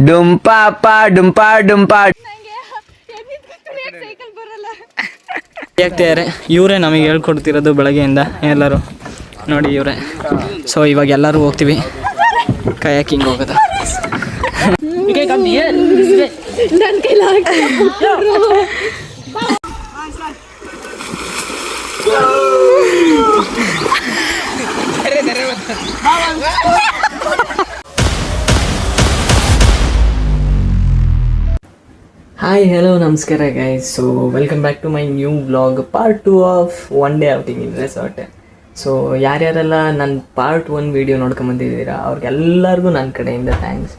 ಡುಂಪಾಪ ಡುಂಪಾ ಡುಂಪಾ ಆಗ್ತಿದ್ದಾರೆ. ಇವರೇ ನಮಗೆ ಹೇಳ್ಕೊಡ್ತಿರೋದು ಬೆಳಗ್ಗೆಯಿಂದ ಎಲ್ಲರೂ ನೋಡಿ ಇವರೇ. ಸೊ ಇವಾಗ ಎಲ್ಲರೂ ಹೋಗ್ತೀವಿ ಕಯಾಕಿಂಗ್ ಹೋಗೋದು. ಹಾಯ್ ಹಲೋ ನಮಸ್ಕಾರ guys. So welcome back to my new vlog part 2 of one day outing in resort. So ಯಾರ್ಯಾರೆಲ್ಲ ನನ್ನ ಪಾರ್ಟ್ 1 ವೀಡಿಯೋ ನೋಡ್ಕೊಂಬಂದಿದ್ದೀರಾ ಅವ್ರಿಗೆಲ್ಲರಿಗೂ ನನ್ನ ಕಡೆಯಿಂದ ಥ್ಯಾಂಕ್ಸ್.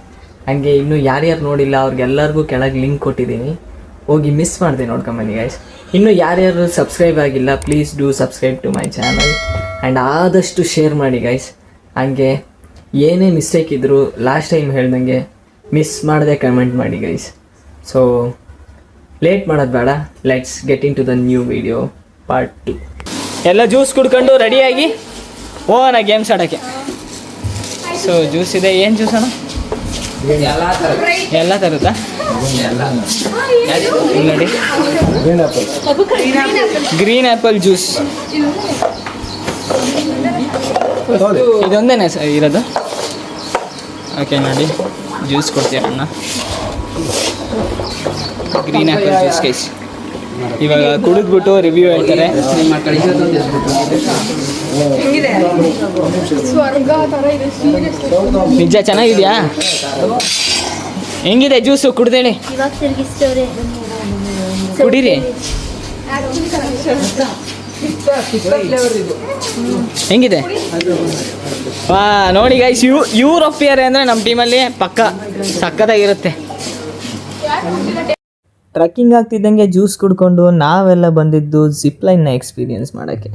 ಹಾಗೆ ಇನ್ನೂ ಯಾರ್ಯಾರು ನೋಡಿಲ್ಲ ಅವ್ರಿಗೆಲ್ಲರಿಗೂ ಕೆಳಗೆ ಲಿಂಕ್ ಕೊಟ್ಟಿದ್ದೀನಿ, ಹೋಗಿ ಮಿಸ್ ಮಾಡಿದೆ ನೋಡ್ಕೊಂಬನ್ನಿ ಗೈಸ್. ಇನ್ನೂ ಯಾರ್ಯಾರು ಸಬ್ಸ್ಕ್ರೈಬ್ ಆಗಿಲ್ಲ please do subscribe to my channel and ಆದಷ್ಟು ಶೇರ್ ಮಾಡಿ ಗೈಸ್. ಹಾಗೆ ಏನೇ ಮಿಸ್ಟೇಕ್ ಇದ್ದರೂ ಲಾಸ್ಟ್ ಟೈಮ್ ಹೇಳ್ದಂಗೆ ಮಿಸ್ ಮಾಡದೆ ಕಮೆಂಟ್ ಮಾಡಿ ಗೈಸ್. ಸೊ ಲೇಟ್ ಮಾಡೋದು ಬೇಡ, let's get into the new video part 2. ಎಲ್ಲ ಜ್ಯೂಸ್ ಕುಡ್ಕೊಂಡು ರೆಡಿಯಾಗಿ ಹೋಗೋಣ ಗೇಮ್ಸ್ ಆಡೋಕ್ಕೆ. ಸೊ ಜ್ಯೂಸ್ ಇದೆ. ಏನು ಜ್ಯೂಸ್ ಅಣ್ಣ? ಎಲ್ಲ ಥರದ್ದಾ? ನೋಡಿ ಗ್ರೀನ್ ಆ್ಯಪಲ್ ಜ್ಯೂಸ್ ಇದೊಂದೇನೆ ಇರೋದು. ಓಕೆ ನೋಡಿ ಜ್ಯೂಸ್ ಕೊಡ್ತೀರಣ್ಣ, ಗ್ರೀನ್ ಆ್ಯಪಲ್ ಜ್ಯೂಸ್ ಗೈಸ್. ಇವಾಗ ಕುಡಿದ್ಬಿಟ್ಟು ರಿವ್ಯೂ ಹೇಳ್ತಾರೆ. ನಿಜ ಚೆನ್ನಾಗಿದೆಯಾ? ಹೆಂಗಿದೆ ಜ್ಯೂಸು? ಕುಡ್ದೇಳಿ ಕುಡೀರಿ. ಹೆಂಗಿದೆ? ವಾ ನೋಡಿ ಗೈಸ್, ಯೂರ್ ಆಫ್ ಇಯರ್ ಅಂದರೆ ನಮ್ಮ ಟೀಮಲ್ಲಿ ಪಕ್ಕ ಸಕ್ಕತ್ತಾಗಿರುತ್ತೆ. ಟ್ರಕ್ಕಿಂಗ್ ಆಗ್ತಿದ್ದಂಗೆ ಜ್ಯೂಸ್ ಕುಡ್ಕೊಂಡು ನಾವೆಲ್ಲ ಬಂದಿದ್ದು ಜಿಪ್ ಲೈನ್ನ ಎಕ್ಸ್ಪೀರಿಯನ್ಸ್ ಮಾಡೋಕ್ಕೆ.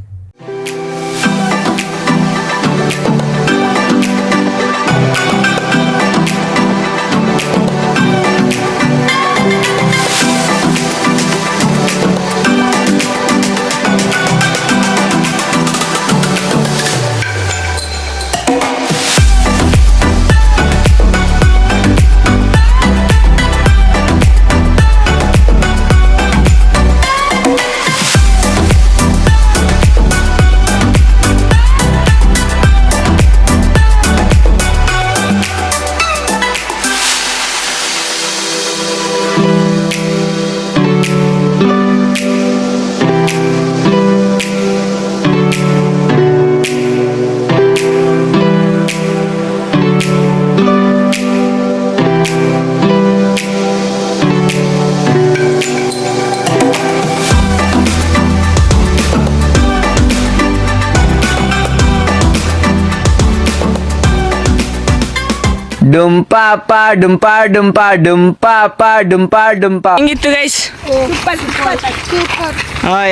ಡುಂಪಾಪ ಡುಂಪಾ ಡುಂಪಾ ಡುಂಪಾಪ ಡುಂಪಾ ಡುಂಪಾ. ಹೆಂಗಿತ್ತು ಗೈಸ್?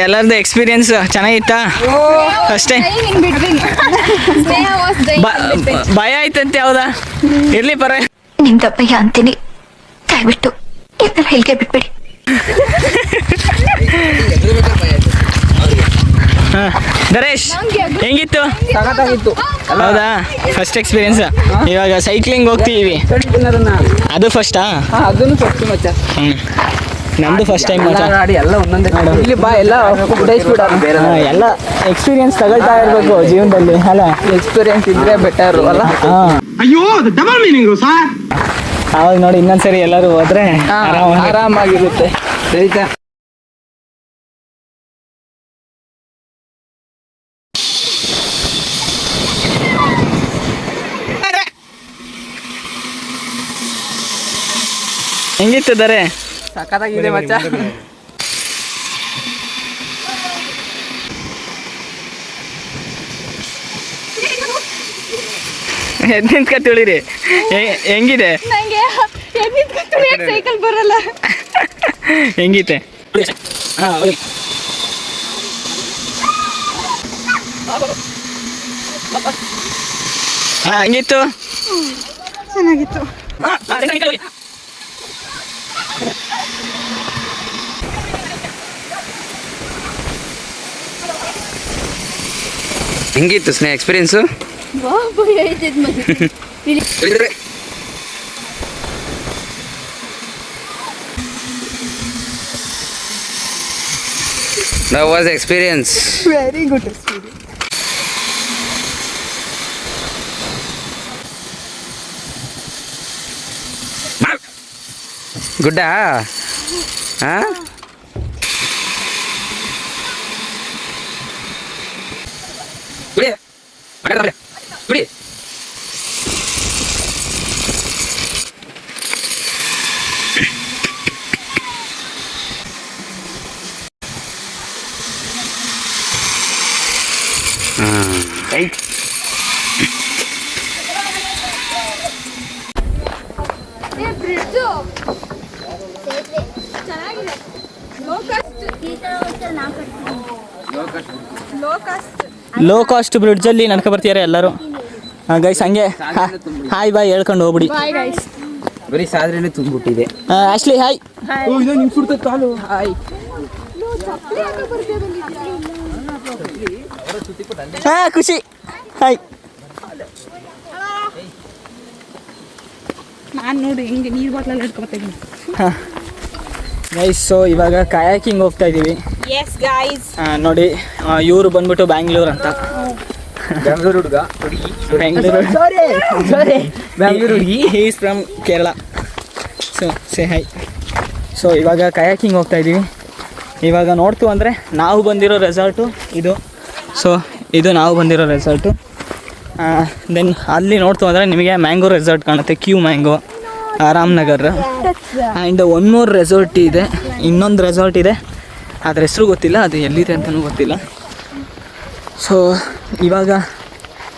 ಎಲ್ಲರದ್ದು ಎಕ್ಸ್ಪೀರಿಯನ್ಸ್ ಚೆನ್ನಾಗಿತ್ತಾ? ಅಷ್ಟೇ ಭಯ ಆಯ್ತಂತೆ? ಹೌದಾ? ಇರ್ಲಿ ಪರವಾಗಿಲ್ಲ, ನಿಮ್ದ ಭಯ ಅಂತೀನಿ, ದಯವಿಟ್ಟು ಇದನ್ನ ಹೇಳಿಕೆ ಬಿಟ್ಬಿಡಿ. ದರೇಶ್ ಹೆಂಗಿತ್ತು? ಹೌದಾ? First experience. ಇವಾಗ ಸೈಕ್ಲಿಂಗ್ ಹೋಗ್ತೀವಿ, ಅದು ಫಸ್ಟಾ? ಅದನ್ನು ಫಸ್ಟ್ ಮಚ್ಚ. ನಮ್ದು ಫಸ್ಟ್ ಟೈಮ್ ಮಚ್ಚ. ಎಲ್ಲ ಒಂದೊಂದೇ ಇಲ್ಲಿ ಬಾ, ಎಲ್ಲ ಎಲ್ಲ ಎಕ್ಸ್ಪೀರಿಯನ್ಸ್ ತಗೊಳ್ತಾ ಇರ್ಬೇಕು ಜೀವನದಲ್ಲಿ ಅಲ್ಲ. ಎಕ್ಸ್ಪೀರಿಯನ್ಸ್ ಇದ್ರೆ ಬೆಟರ್ ಅಲ್ಲ? ಅಯ್ಯೋ ಡಬಲ್ ಮೀನಿಂಗ್ ಸರ್. ಅವಾಗ ನೋಡಿ ಇನ್ನೊಂದ್ಸರಿ ಎಲ್ಲರೂ ಹೋದ್ರೆ ಆರಾಮಾಗಿರುತ್ತೆ. ಸರಿತಾ? ಹೆಂಗಿತ್ತಿದ್ದಾರೆ? ಸಖತ್ತಾಗಿದೆ ಮಚ್ಚ. ಎದ್ ನಿಂತ್ಕ ತುಳಿರಿ. ಹೆಂಗಿದೆ? ಸೈಕಲ್ ಬರಲ್ಲ. ಹೆಂಗಿದೆ? ಹೆಂಗಿತ್ತು? ಚೆನ್ನಾಗಿತ್ತು. ಹೆಂಗಿತ್ತು Sneha experience? That was experience. Very good ಗುಡ್ಡ ಹಾ ಬಿಡಿ ಬಿಡಿ ರೈಟ್ ಲೋ ಕಾಸ್ಟ್ ಬ್ರಿಡ್ಜಲ್ಲಿ ನಡ್ಕೊ ಬರ್ತಿದ್ದಾರೆ ಎಲ್ಲರೂ ಗೈಸ್ ಹಂಗೆ ಹಾಯ್ ಬಾಯ್ ಹೇಳ್ಕೊಂಡು ಹೋಗ್ಬಿಡಿ ಬರೀ ಸಾದ್ರೇನೆ ತುಂಬಿಟ್ಟಿದೆ. ಆಶ್ಲಿ ಹಾಯ್ ಖುಷಿ ಹಾಯ್ ನಾನು ನೋಡಿ ಹಿಂಗೆ ನೀರು ಬಾಟ್ಲಲ್ಲಿ ಹಿಡ್ಕೊಬರ್ತೀನಿ. ಗೈಸ್ ಸೊ ಇವಾಗ ಕಯಾಕಿಂಗ್ ಹೋಗ್ತಾ ಇದ್ದೀವಿ. Yes guys. ನೋಡಿ ಇವರು ಬಂದ್ಬಿಟ್ಟು ಬ್ಯಾಂಗ್ಳೂರ್ ಅಂತ. ಬೆಂಗಳೂರು ಹುಡುಗ ಬ್ಯಾಂಗ್ಳೂರ್ ಹುಡುಗಿ is from Kerala. So say high. So ಇವಾಗ ಕಯಾಕಿಂಗ್ ಹೋಗ್ತಾ ಇದ್ದೀವಿ. ಇವಾಗ ನೋಡ್ತು ಅಂದರೆ ನಾವು ಬಂದಿರೋ ರೆಸಾರ್ಟು ಇದು. ಸೊ ಇದು ನಾವು ಬಂದಿರೋ ರೆಸಾರ್ಟು. ದೆನ್ ಅಲ್ಲಿ ನೋಡ್ತು ಅಂದರೆ ನಿಮಗೆ ಮ್ಯಾಂಗೋ ರೆಸಾರ್ಟ್ ಕಾಣುತ್ತೆ, Q mango Ramanagar. And one more resort ಇದೆ, ಇನ್ನೊಂದು ರೆಸಾರ್ಟ್ ಇದೆ, ಅದ್ರ ಹೆಸರು ಗೊತ್ತಿಲ್ಲ, ಅದು ಎಲ್ಲಿದೆ ಅಂತಲೂ ಗೊತ್ತಿಲ್ಲ. ಸೊ ಇವಾಗ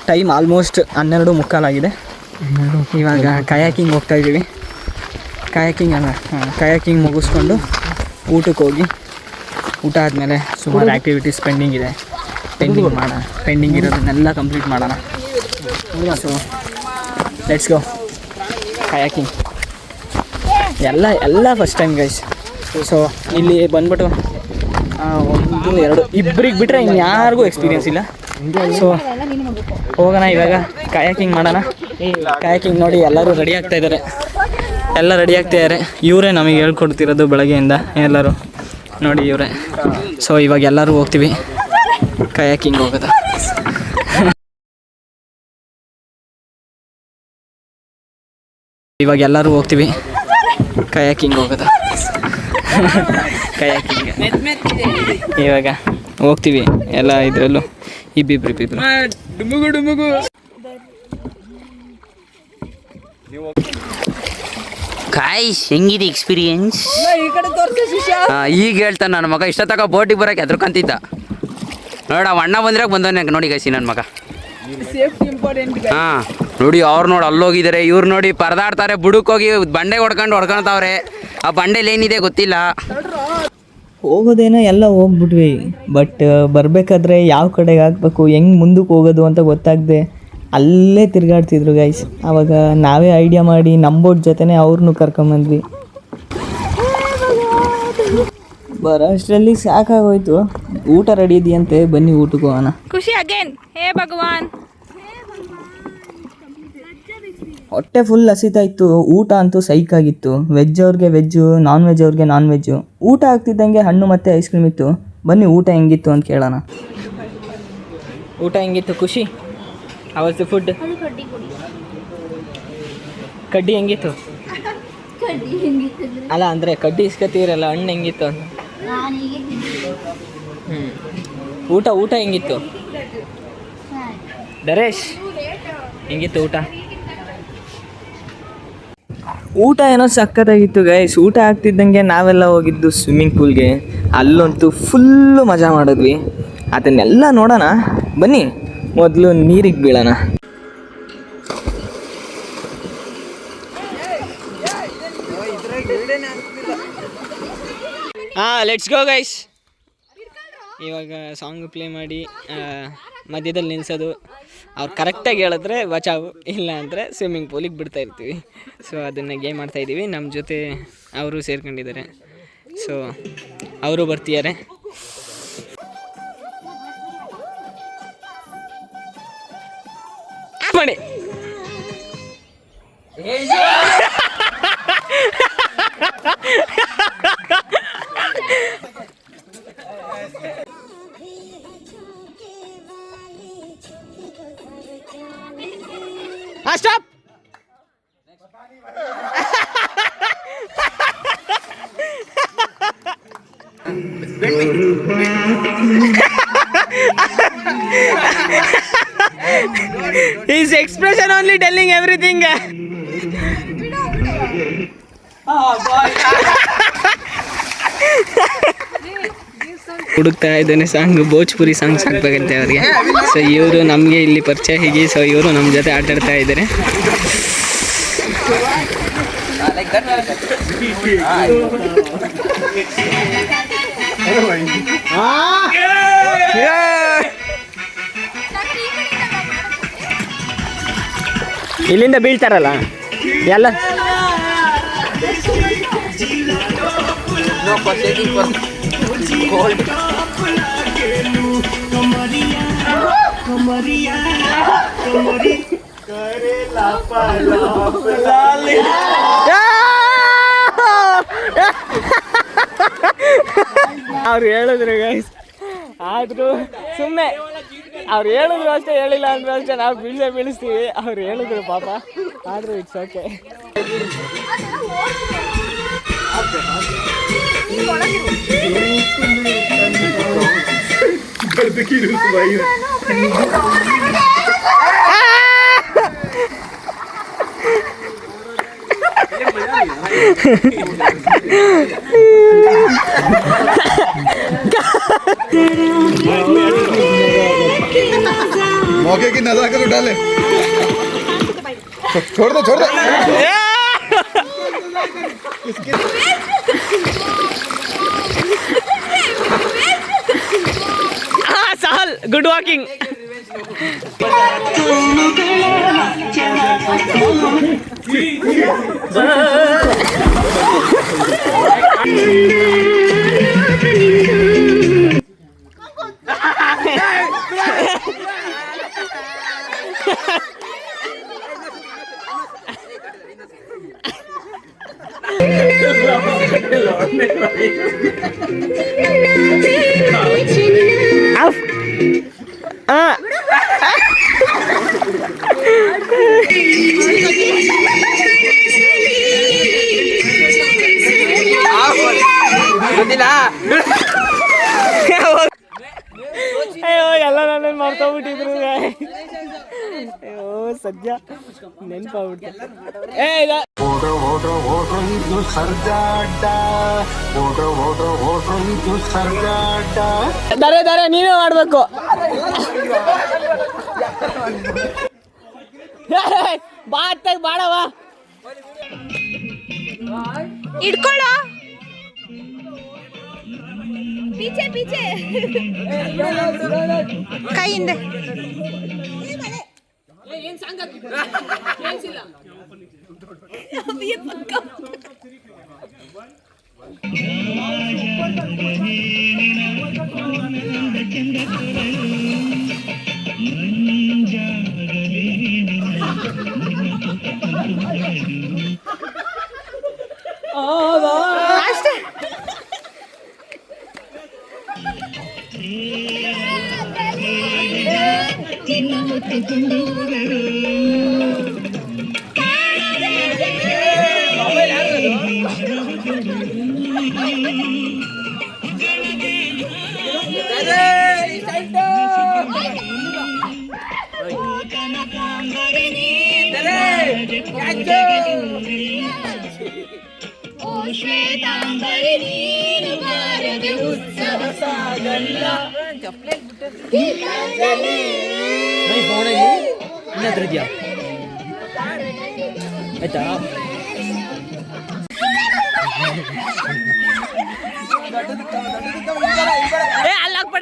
ಟೈಮ್ ಆಲ್ಮೋಸ್ಟ್ 12:15 ಇವಾಗ ಕಯಾಕಿಂಗ್ ಹೋಗ್ತಾ ಇದ್ದೀವಿ. ಕಯಾಕಿಂಗ್ ಮುಗಿಸ್ಕೊಂಡು ಊಟಕ್ಕೆ ಹೋಗಿ, ಊಟ ಆದಮೇಲೆ ಸುಮಾರು ಆ್ಯಕ್ಟಿವಿಟೀಸ್ ಪೆಂಡಿಂಗ್ ಇದೆ, ಪೆಂಡಿಂಗ್ ಇರೋದನ್ನೆಲ್ಲ ಕಂಪ್ಲೀಟ್ ಮಾಡೋಣ. So let's go kayaking. ಎಲ್ಲ ಫಸ್ಟ್ ಟೈಮ್ ಗೈಸ್. ಸೊ ಇಲ್ಲಿ ಬಂದ್ಬಿಟ್ಟು 1 2 ಇಬ್ಬರಿಗೆ ಬಿಟ್ಟರೆ ಇನ್ಯಾರಿಗೂ ಎಕ್ಸ್ಪೀರಿಯನ್ಸ್ ಇಲ್ಲ. ಸೊ ಹೋಗೋಣ ಇವಾಗ ಕಯಾಕಿಂಗ್ ಮಾಡೋಣ. ಕಯಾಕಿಂಗ್ ನೋಡಿ ಎಲ್ಲರೂ ರೆಡಿ ಆಗ್ತಾಯಿದ್ದಾರೆ, ಇವರೇ ನಮಗೆ ಹೇಳ್ಕೊಡ್ತಿರೋದು ಬೆಳಗ್ಗೆಯಿಂದ ಎಲ್ಲರೂ ನೋಡಿ ಇವರೇ. ಸೊ ಇವಾಗ ಎಲ್ಲರೂ ಹೋಗ್ತೀವಿ ಕಯಾಕಿಂಗ್ ಹೋಗೋದು. ಇವಾಗ ಹೋಗ್ತೀವಿ ಎಲ್ಲ ಇದರಲ್ಲೂ ಇಬ್ಬಿಬ್ರು. ಕಾಯ್ಸ್ ಹೆಂಗಿದೆ ಎಕ್ಸ್ಪೀರಿಯನ್ಸ್? ಈಗ ಹೇಳ್ತಾನೆ ನನ್ನ ಮಗ. ಇಷ್ಟ ತಕ ಬೋಟಿಗೆ ಬರೋಕೆ ಎದ್ರಕಂತಿದ್ದ ನೋಡ, ಅಣ್ಣ ಬಂದವನೇ ನೋಡಿ ಗೈಸಿ ನನ್ನ ಮಗ. ಹಾಂ ನೋಡಿ ಅವ್ರು ನೋಡಿ ಅಲ್ಲೋಗಿದ್ದಾರೆ, ಇವ್ರು ನೋಡಿ ಪರದಾಡ್ತಾರೆ, ಬುಡಕ್ಕೆ ಹೋಗಿ ಬಂಡೆ ಹೊಡ್ಕೊಳ್ತಾವ್ರೆ. ಆ ಬಂಡೆಲಿ ಏನಿದೆ ಗೊತ್ತಿಲ್ಲ. ಹೋಗೋದೇನೋ ಎಲ್ಲ ಹೋಗ್ಬಿಟ್ವಿ, ಬಟ್ ಬರಬೇಕಾದ್ರೆ ಯಾವ ಕಡೆಗೆ ಹಾಕ್ಬೇಕು, ಹೆಂಗೆ ಮುಂದಕ್ಕೆ ಹೋಗೋದು ಅಂತ ಗೊತ್ತಾಗದೆ ಅಲ್ಲೇ ತಿರುಗಾಡ್ತಿದ್ರು ಗೈಸ್. ಆವಾಗ ನಾವೇ ಐಡಿಯಾ ಮಾಡಿ ನಮ್ಮ ಬೋಟ್ ಜೊತೆನೇ ಅವ್ರನ್ನೂ ಕರ್ಕೊಂಬಂದ್ವಿ. ಬರೋ ಅಷ್ಟರಲ್ಲಿ ಸಾಕಾಗೋಯ್ತು. ಊಟ ರೆಡಿ ಇದೆಯಂತೆ, ಬನ್ನಿ ಊಟಕ್ಕೆ ಹೋಗೋಣ. ಖುಷಿ ಅಗೇನ್. ಹೇ ಭಗವಾನ್. ಹೊಟ್ಟೆ ಫುಲ್ ಹಸಿತಾ ಇತ್ತು. ಊಟ ಅಂತೂ ಸೈಕಾಗಿತ್ತು. ವೆಜ್ ಅವ್ರಿಗೆ ವೆಜ್ಜು, ನಾನ್ ವೆಜ್ ಅವ್ರಿಗೆ ನಾನ್ ವೆಜ್ಜು. ಊಟ ಆಗ್ತಿದ್ದಂಗೆ ಹಣ್ಣು ಮತ್ತು ಐಸ್ ಕ್ರೀಮ್ ಇತ್ತು. ಬನ್ನಿ ಊಟ ಹೆಂಗಿತ್ತು ಅಂತ ಕೇಳೋಣ. ಊಟ ಹೆಂಗಿತ್ತು ಖುಷಿ? ಅವತ್ತು ಫುಡ್ ಕಡ್ಡಿ ಹೆಂಗಿತ್ತು? ಅಲ್ಲ ಅಂದರೆ ಕಡ್ಡಿ ಇಸ್ಕೊತೀರಲ್ಲ, ಹಣ್ಣು ಹೆಂಗಿತ್ತು ಅಂತ. ಊಟ ಹೆಂಗಿತ್ತು ದರೇಶ್? ಹೆಂಗಿತ್ತು ಊಟ ಏನೋ ಸಖತ್ತಾಗಿತ್ತು ಗೈಸ್. ಊಟ ಆಗ್ತಿದ್ದಂಗೆ ನಾವೆಲ್ಲ ಹೋಗಿದ್ದು ಸ್ವಿಮ್ಮಿಂಗ್ ಪೂಲ್ಗೆ. ಅಲ್ಲಂತೂ ಫುಲ್ಲು ಮಜಾ ಮಾಡಿದ್ವಿ. ಅದನ್ನೆಲ್ಲ ನೋಡೋಣ ಬನ್ನಿ, ಮೊದಲು ನೀರಿಗೆ ಬೀಳೋಣ. Let's go guys. ಇವಾಗ ಸಾಂಗ್ ಪ್ಲೇ ಮಾಡಿ ಮಧ್ಯದಲ್ಲಿ ನಿಲ್ಲಿಸೋದು. ಅವ್ರು ಕರೆಕ್ಟಾಗಿ ಹೇಳಿದ್ರೆ ಬಚಾವು, ಇಲ್ಲ ಅಂದರೆ ಸ್ವಿಮ್ಮಿಂಗ್ ಪೂಲಿಗೆ ಬಿಡ್ತಾ ಇರ್ತೀವಿ. ಸೊ ಅದನ್ನು ಗೇಮ್ ಮಾಡ್ತಾಯಿದ್ದೀವಿ. ನಮ್ಮ ಜೊತೆ ಅವರು ಸೇರ್ಕೊಂಡಿದ್ದಾರೆ. ಸೊ ಅವರು ಬರ್ತಿದ್ದಾರೆ. ಮಾಡಿ His expression only telling everything. ಹುಡುಕ್ತಾ ಇದ್ದಾನೆ ಸಾಂಗ್, ಭೋಜ್ಪುರಿ ಸಾಂಗ್ಸ್ ಹಾಕ್ಬೇಕಂತೆ ಅವ್ರಿಗೆ. ಸೊ ಇವರು ನಮಗೆ ಇಲ್ಲಿ ಪರಿಚಯ ಹೀಗೆ. ಸೊ ಇವರು ನಮ್ಮ ಜೊತೆ ಆಟ ಆಡ್ತಾ ಇದ್ದಾರೆ. ಇಲ್ಲಿಂದ ಬೀಳ್ತಾರಲ್ಲ ಎಲ್ಲ. ಅವ್ರು ಹೇಳಿದ್ರು ಗೈಸ್, ಆದರೂ ಸುಮ್ಮನೆ ಅವ್ರು ಹೇಳಿದ್ರು ಅಷ್ಟೇ, ಹೇಳಿಲ್ಲ ಅಂದ್ರು ಅಷ್ಟೇ, ನಾವು ಬೀಳಿಸ್ತೀವಿ. ಅವ್ರು ಹೇಳಿದ್ರು ಪಾಪ, ಆದರೂ ಇಟ್ಸ್ ಓಕೆ. मौके की नजाकत उठा ले. छोड़ दो ಸಾಲ್ ಗುಡ್ ವಾಕಿಂಗ್. ಅಯ್ಯೋ ಎಲ್ಲ ನನ್ನ ಮರ್ತೋಗ್ಬಿಟ್ಟಿದ್ರು. ಅಯ್ಯೋ ಸದ್ಯ ನೆನಪಾಗ್ಬಿಟ್ಟು. ದಾರೆ ನೀವೇ ಮಾಡ್ಬೇಕು. ಬಾಡವ ಇಟ್ಕೊಳ್ಳೋ ಪೀಚೆ ಪೀಚೆ ಕೈ ಹಿಂದೆ. ಅಷ್ಟೇ. ಆಯ್ತಾ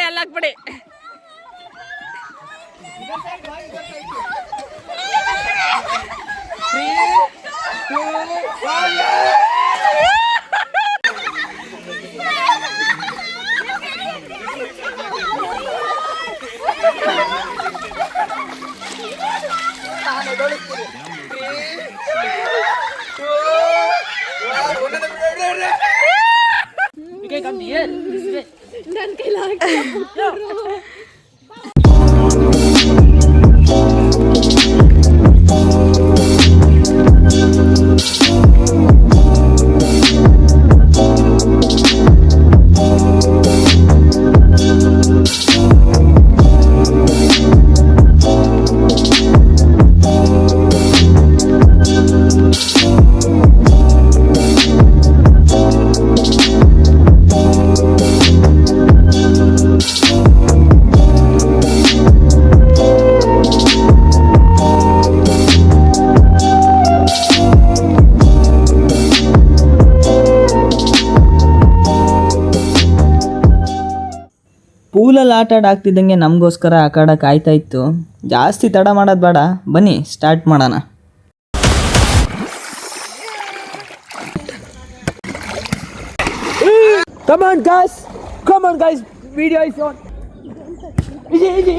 ಅಲ್ಲಾಕ್ಬಿಡಿ. ನನ್ನ ಕೈಲಾಗ ಪೂಲಲ್ಲಿ ಆಟ ಆಗ್ತಿದ್ದಂಗೆ ನಮಗೋಸ್ಕರ ಆ ಕಡೆ ಕಾಯ್ತಾ ಇತ್ತು. ಜಾಸ್ತಿ ತಡ ಮಾಡೋದು ಬೇಡ, ಬನ್ನಿ ಸ್ಟಾರ್ಟ್ ಮಾಡೋಣ. Come on guys, video is on. Easy.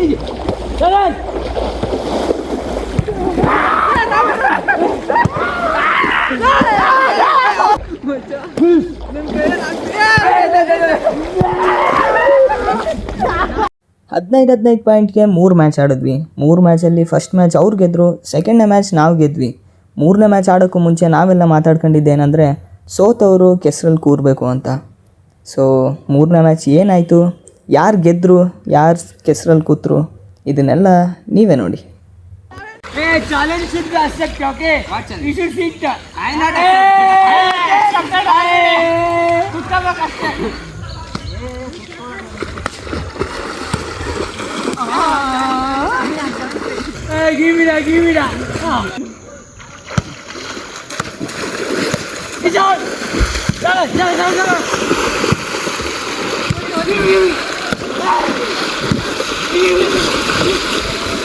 Come on. ಹದಿನೈದು ಪಾಯಿಂಟ್ಗೆ 3 ಮ್ಯಾಚ್ ಆಡಿದ್ವಿ. 3 ಮ್ಯಾಚಲ್ಲಿ ಫಸ್ಟ್ ಮ್ಯಾಚ್ ಅವ್ರು ಗೆದ್ದರು, ಸೆಕೆಂಡ್ನೇ ಮ್ಯಾಚ್ ನಾವು ಗೆದ್ವಿ. 3ನೇ ಮ್ಯಾಚ್ ಆಡೋಕ್ಕೂ ಮುಂಚೆ ನಾವೆಲ್ಲ ಮಾತಾಡ್ಕೊಂಡಿದ್ದೇನೆಂದರೆ ಸೋತವರು ಕೆಸರಲ್ಲಿ ಕೂರಬೇಕು ಅಂತ. ಸೊ 3ನೇ ಮ್ಯಾಚ್ ಏನಾಯಿತು, ಯಾರು ಗೆದ್ದರು, ಯಾರು ಕೆಸರಲ್ಲಿ ಕೂತರು, ಇದನ್ನೆಲ್ಲ ನೀವೇ ನೋಡಿ. Challenge should be accepted, okay? You should sit. I not accepted. Give me that. It's on.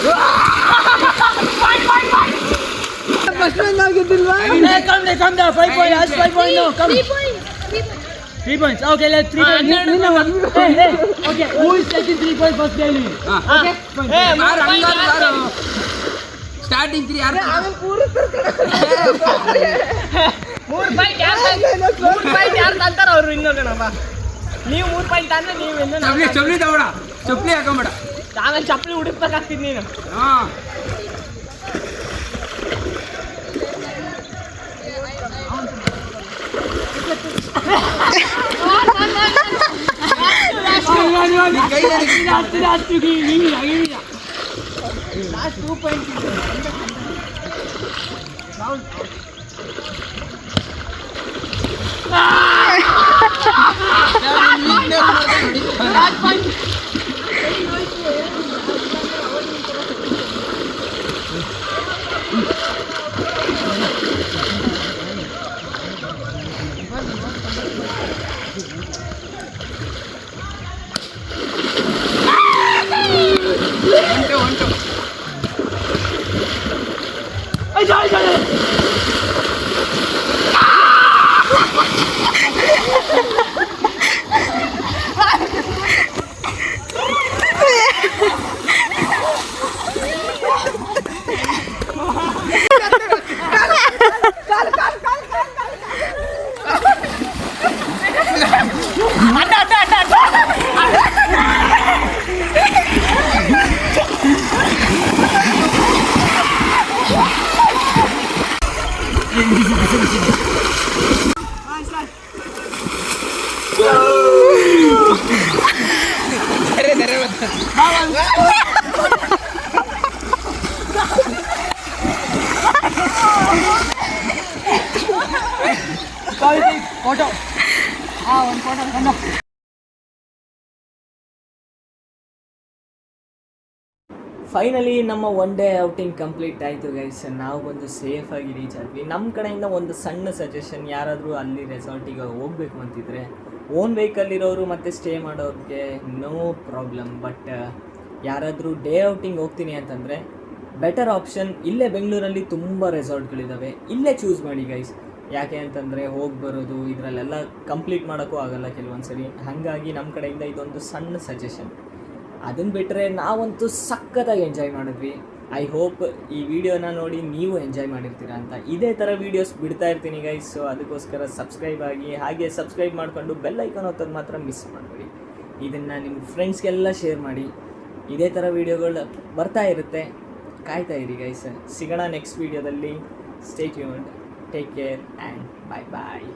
Go. First one now get the one. Come down. 5 points. Last 5 points now. Come. 3 points. Okay, let's 3 points. Hey. Okay, who is taking 3 points first day? Okay. Hey, starting 3 ಯಾರು ಮೂರ್ point ಯಾರು ತಂತಾರ ಅವ್ರು ಇನ್ನೊಂದನಪ್ಪ. ನೀವು 3 point ಅಂದ್ರೆ ನೀವು ಇನ್ನೂ ಚಪ್ಲಿ ತಗೋಣ, ಚಪ್ಲಿ ಹಾಕೊಂಬೇಡ, ಆಮೇಲೆ ಚಪ್ಪಲಿ ಹುಡುಕ್ಬೇಕಾಗ್ತಿದ್ ನೀನು. ಹಾಂ Last 2 points. Photo. One photo. No. Finally ನಮ್ಮ ಒನ್ ಡೇ ಔಟಿಂಗ್ ಕಂಪ್ಲೀಟ್ ಆಯಿತು ಗೈಸ್. ನಾವು ಬಂದು ಸೇಫಾಗಿ ರೀಚ್ ಆದ್ವಿ. ನಮ್ಮ ಕಡೆಯಿಂದ ಒಂದು ಸಣ್ಣ ಸಜೆಷನ್, ಯಾರಾದರೂ ಅಲ್ಲಿ ರೆಸಾರ್ಟಿಗೆ ಹೋಗಬೇಕು ಅಂತಿದ್ರೆ ಓನ್ ವೆಹಿಕಲ್ ಇರೋರು ಮತ್ತು ಸ್ಟೇ ಮಾಡೋರಿಗೆ ನೋ ಪ್ರಾಬ್ಲಮ್. ಬಟ್ ಯಾರಾದರೂ ಡೇ ಔಟಿಂಗ್ ಹೋಗ್ತೀನಿ ಅಂತಂದರೆ ಬೆಟರ್ ಆಪ್ಷನ್ ಇಲ್ಲೇ ಬೆಂಗಳೂರಲ್ಲಿ ತುಂಬ ರೆಸಾರ್ಟ್ಗಳಿದ್ದಾವೆ, ಇಲ್ಲೇ ಚೂಸ್ ಮಾಡಿ ಗೈಸ್. ಯಾಕೆ ಅಂತಂದರೆ ಹೋಗಿ ಬರೋದು ಇದರಲ್ಲೆಲ್ಲ ಕಂಪ್ಲೀಟ್ ಮಾಡೋಕ್ಕೂ ಆಗೋಲ್ಲ ಕೆಲವೊಂದು ಸರಿ. ಹಾಗಾಗಿ ನಮ್ಮ ಕಡೆಯಿಂದ ಇದೊಂದು ಸಣ್ಣ ಸಜೆಷನ್. ಅದನ್ನು ಬಿಟ್ಟರೆ ನಾವಂತೂ ಸಖತ್ತಾಗಿ ಎಂಜಾಯ್ ಮಾಡಿದ್ವಿ. ಐ ಹೋಪ್ ಈ ವಿಡಿಯೋನ ನೋಡಿ ನೀವು ಎಂಜಾಯ್ ಮಾಡಿರ್ತೀರ ಅಂತ. ಇದೇ ಥರ ವೀಡಿಯೋಸ್ ಬಿಡ್ತಾ ಇರ್ತೀನಿ ಗೈಸ್. ಸೊ ಅದಕ್ಕೋಸ್ಕರ ಸಬ್ಸ್ಕ್ರೈಬ್ ಆಗಿ, ಹಾಗೆ ಸಬ್ಸ್ಕ್ರೈಬ್ ಮಾಡಿಕೊಂಡು ಬೆಲ್ ಐಕಾನ್ ಒತ್ತೋದು ಮಾತ್ರ ಮಿಸ್ ಮಾಡಬೇಡಿ. ಇದನ್ನು ನಿಮ್ಮ ಫ್ರೆಂಡ್ಸ್ಗೆಲ್ಲ ಶೇರ್ ಮಾಡಿ. ಇದೇ ಥರ ವೀಡಿಯೋಗಳು ಬರ್ತಾ ಇರುತ್ತೆ, ಕಾಯ್ತಾ ಇರಿ ಗೈಸ್. ಸಿಗೋಣ ನೆಕ್ಸ್ಟ್ ವೀಡಿಯೋದಲ್ಲಿ. Stay tuned, take care and bye bye.